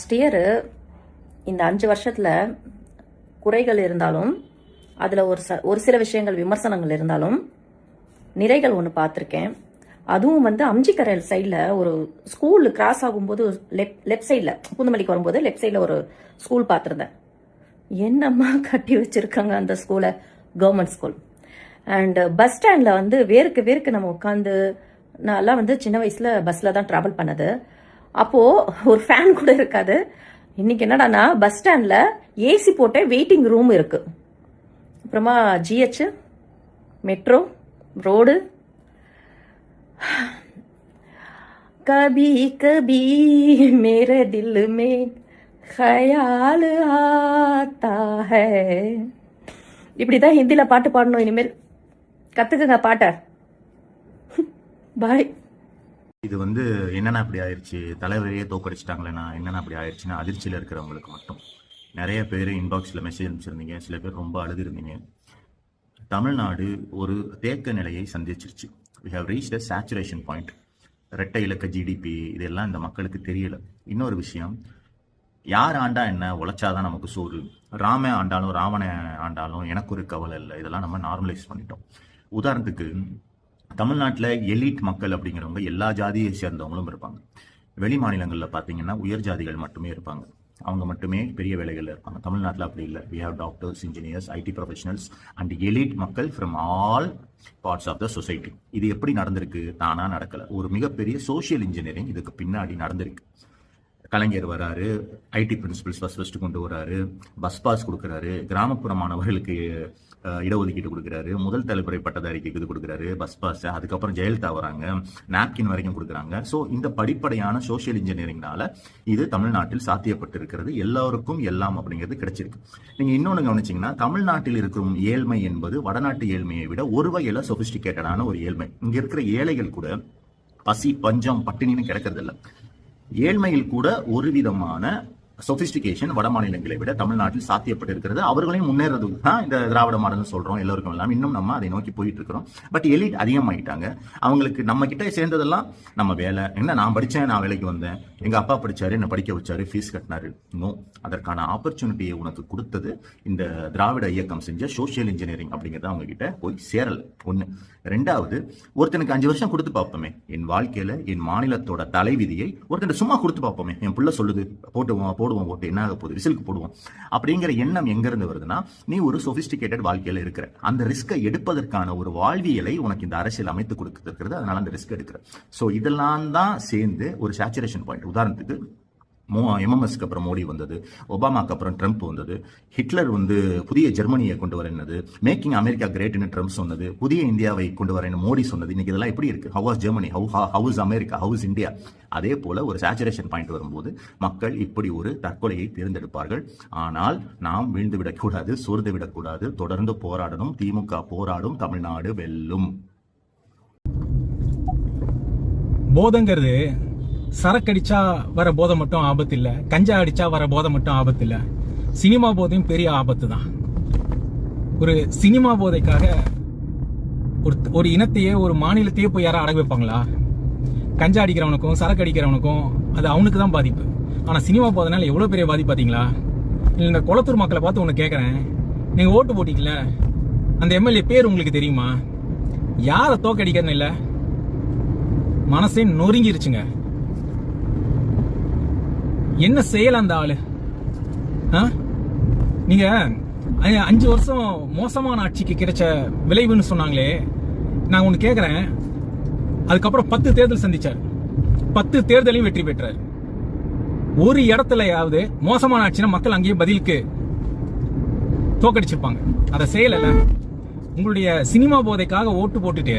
Last year இந்த 5 வருஷத்துல குறைகள் இருந்தாலும் அதுல ஒரு சில விஷயங்கள் விமர்சனங்கள் இருந்தாலும் நிறைகள் ஒன்று பார்த்துருக்கேன். அதுவும் அம்ஜிக்கரை சைடில் ஒரு ஸ்கூல் கிராஸ் ஆகும்போது லெஃப்ட் சைடில் பூந்தமல்லிக்கு வரும்போது லெஃப்ட் சைடில் ஒரு ஸ்கூல் பார்த்துருந்தேன். என்னம்மா கட்டி வச்சிருக்காங்க அந்த ஸ்கூலை, கவர்மெண்ட் ஸ்கூல். அண்ட் பஸ் ஸ்டாண்டில் வேருக்கு நம்ம உட்காந்து நான்லாம் சின்ன வயசில் பஸ்ஸில் தான் ட்ராவல் பண்ணது. அப்போது ஒரு ஃபேன் கூட இருக்காது. இன்னைக்கு என்னடானா பஸ் ஸ்டாண்டில் ஏசி போட்ட வெயிட்டிங் ரூம் இருக்கு. அப்புறமா ஜிஹெச், மெட்ரோ, ரோடு. கபி கபி மேரே தில் மே ख्याल आता है. இப்படிதான் ஹிந்தில பாட்டு பாடணும். இனிமேல் கத்துக்குங்க பாட்ட. பாய். இது என்னென்ன அப்படி ஆயிடுச்சு, தலைவரையே தோக்கடிச்சிட்டாங்களேண்ணா என்னென்ன அப்படி ஆயிடுச்சுன்னா அதிர்ச்சியில் இருக்கிறவங்களுக்கு மட்டும். நிறைய பேர் இன்பாக்ஸில் மெசேஜ் அனுப்பிச்சிருந்தீங்க, சில பேர் ரொம்ப அழுதுருந்தீங்க. தமிழ்நாடு ஒரு தேக்க நிலையை சந்திச்சிருச்சு. we have reached a saturation point. இரட்டை இலக்க ஜிடிபி இதெல்லாம் இந்த மக்களுக்கு தெரியல. இன்னொரு விஷயம், யார் ஆண்டா என்ன, உழைச்சாதான் நமக்கு சோறு. ராம ஆண்டாலும் ராவண ஆண்டாலும் எனக்கு ஒரு கவலை இல்லை. இதெல்லாம் நம்ம நார்மலைஸ் பண்ணிட்டோம். உதாரணத்துக்கு தமிழ்நாட்டில் எலீட் மக்கள் அப்படிங்கிறவங்க எல்லா ஜாதியை சேர்ந்தவங்களும் இருப்பாங்க. வெளி மாநிலங்களில் பார்த்தீங்கன்னா உயர் ஜாதிகள் மட்டுமே இருப்பாங்க. அவங்க மட்டுமே பெரிய வேலைகளில் இருப்பாங்க. தமிழ்நாட்டில் அப்படி இல்லை. we have doctors, engineers, IT professionals and elite மக்கள் from all parts of the society. இது எப்படி நடந்திருக்கு? தானா நடக்கலை. ஒரு மிகப்பெரிய சோஷியல் இன்ஜினியரிங் இதுக்கு பின்னாடி நடந்திருக்கு. கலைஞர் வராரு, ஐடி பிரின்சிபல்ஸ் ஃபர்ஸ்ட் கொண்டு வராரு, பஸ் பாஸ் கொடுக்குறாரு, கிராமப்புற மாணவர்களுக்கு இடஒதுக்கீடு கொடுக்குறாரு, முதல் தலைமுறை பட்டதாரிக்கு இது கொடுக்குறாரு பஸ் பாஸ். அதுக்கப்புறம் ஜெயலலிதா வராங்க, நாப்கின் வரைக்கும் கொடுக்குறாங்க. ஸோ இந்த படிப்படையான சோஷியல் இன்ஜினியரிங்னால இது தமிழ்நாட்டில் சாத்தியப்பட்டு இருக்கிறது. எல்லாருக்கும் எல்லாம் அப்படிங்கிறது கிடைச்சிருக்கு. நீங்க இன்னொன்று கவனிச்சிங்கன்னா, தமிழ்நாட்டில் இருக்கும் ஏழ்மை என்பது வடநாட்டு ஏழ்மையை விட ஒரு வகையில சொபிஸ்டிகேட்டடான ஒரு ஏழ்மை. இங்க இருக்கிற ஏழைகள் கூட பசி, பஞ்சம், பட்டினின்னு கிடக்கிறது இல்லை. ஏழ்மையில் கூட ஒரு விதமான சொபிஸ்டிகேஷன் வட மாநிலங்களை விட தமிழ்நாட்டில் சாத்தியப்பட்டு இருக்கிறது. அவர்களையும் முன்னேறது தான் இந்த திராவிட மாடல்னு சொல்றோம். எல்லாருக்கும் எல்லாம் இன்னும் நம்ம அதை நோக்கி போயிட்டு இருக்கிறோம். பட் எலிட் அதிகமாயிட்டாங்க. அவங்களுக்கு நம்ம கிட்ட சேர்ந்ததெல்லாம் நம்ம வேலை என்ன, நான் படித்தேன், நான் வேலைக்கு வந்தேன், எங்க அப்பா படிச்சாரு, என்ன படிக்க வச்சாரு, ஃபீஸ் கட்டினாரு. நோ, அதற்கான ஆப்பர்ச்சுனிட்டியை உனக்கு கொடுத்தது இந்த திராவிட இயக்கம் செஞ்ச சோசியல் இன்ஜினியரிங் அப்படிங்கிறது அவங்க கிட்ட போய் சேரல. ஒண்ணு. ரெண்டாவது, ஒருத்தனுக்கு 5 வருஷம் கொடுத்து பார்ப்போமே. என் வாழ்க்கையில என் மாநிலத்தோட தலைவிதியை ஒருத்தன் சும்மா கொடுத்து பார்ப்போமே. என் பிள்ளை சொல்லுது போடுவோம் ஓட்டு, என்ன ஆக போகுது, ரிசல்ட் போடுவோம் அப்படிங்கிற எண்ணம் எங்க இருந்து வருதுன்னா, நீ ஒரு சொபிஸ்டிகேட்டட் வாழ்க்கையில இருக்கிற. அந்த ரிஸ்கை எடுப்பதற்கான ஒரு வாழ்வியலை உனக்கு இந்த அரசியல் அமைத்து கொடுக்கிறது. அதனால அந்த ரிஸ்க் எடுக்கிற. சோ இதெல்லாம் தான் சேர்ந்து ஒரு சேச்சுரேஷன் பாயிண்ட். உதாரணத்துக்கு எம்எம்எஸ்க்கு அப்புறம் மோடி வந்தது, ஒபாமாக்கு அப்புறம் ட்ரம்ப் வந்தது, ஹிட்லர் புதிய ஜெர்மனியை கொண்டு வரேன்னது, மேக்கிங் அமெரிக்கா கிரேட்னு ட்ரம்ப் சொன்னது, புதிய இந்தியாவை கொண்டு வரேன்னு மோடி சொன்னது. இன்னைக்கு இதெல்லாம் எப்படி இருக்கு? How was Germany, how is America, how is India? அதே போல ஒரு சேச்சுரேஷன் பாயிண்ட் வரும்போது மக்கள் இப்படி ஒரு தற்கொலையை தேர்ந்தெடுப்பார்கள். ஆனால் நாம் வீழ்ந்து விடக்கூடாது, சோர்ந்து விடக்கூடாது, தொடர்ந்து போராடணும். திமுக போராடும், தமிழ்நாடு வெல்லும். போதங்கிறது சரக்கடிச்சா வர போதை மட்டும் ஆபத்து இல்ல, கஞ்சா அடிச்சா வர போதை மட்டும் ஆபத்து இல்ல, சினிமா போதையும் பெரிய ஆபத்து தான். ஒரு சினிமா போதைக்காக ஒரு இனத்தையே, ஒரு மாநிலத்தையே போய் யாரும் அடகு வைப்பாங்களா? கஞ்சா அடிக்கிறவனுக்கும் சரக்கு அடிக்கிறவனுக்கும் அது அவனுக்கு தான் பாதிப்பு. ஆனா சினிமா போதைனால எவ்வளவு பெரிய பாதிப்பு பாத்தீங்களா? இந்த குளத்தூர் மக்களை பார்த்து ஒண்ணு கேட்கறேன், நீங்க ஓட்டு போட்டீங்கல்ல, அந்த எம்எல்ஏ பேர் உங்களுக்கு தெரியுமா? யார தோக்கடிக்கிறன்னு இல்ல, மனசே நொறுங்கிருச்சுங்க. என்ன செய்யல அந்த ஆளு? நீங்க 5 வருஷம் மோசமான ஆட்சிக்கு கிடைச்ச விளைவுன்னு சொன்னாங்களே, நான் ஒண்ணு கேக்குறேன். அதுக்கப்புறம் 10 தேர்தல் சந்திச்சார், 10 தேர்தலையும் வெற்றி பெற்றார். ஒரு இடத்துலயாவது மோசமான ஆட்சினா மக்கள் அங்கேயே பதிலுக்கு தோக்கடிச்சிருப்பாங்க. அதை செய்யல. உங்களுடைய சினிமா போதைக்காக ஓட்டு போட்டுட்டு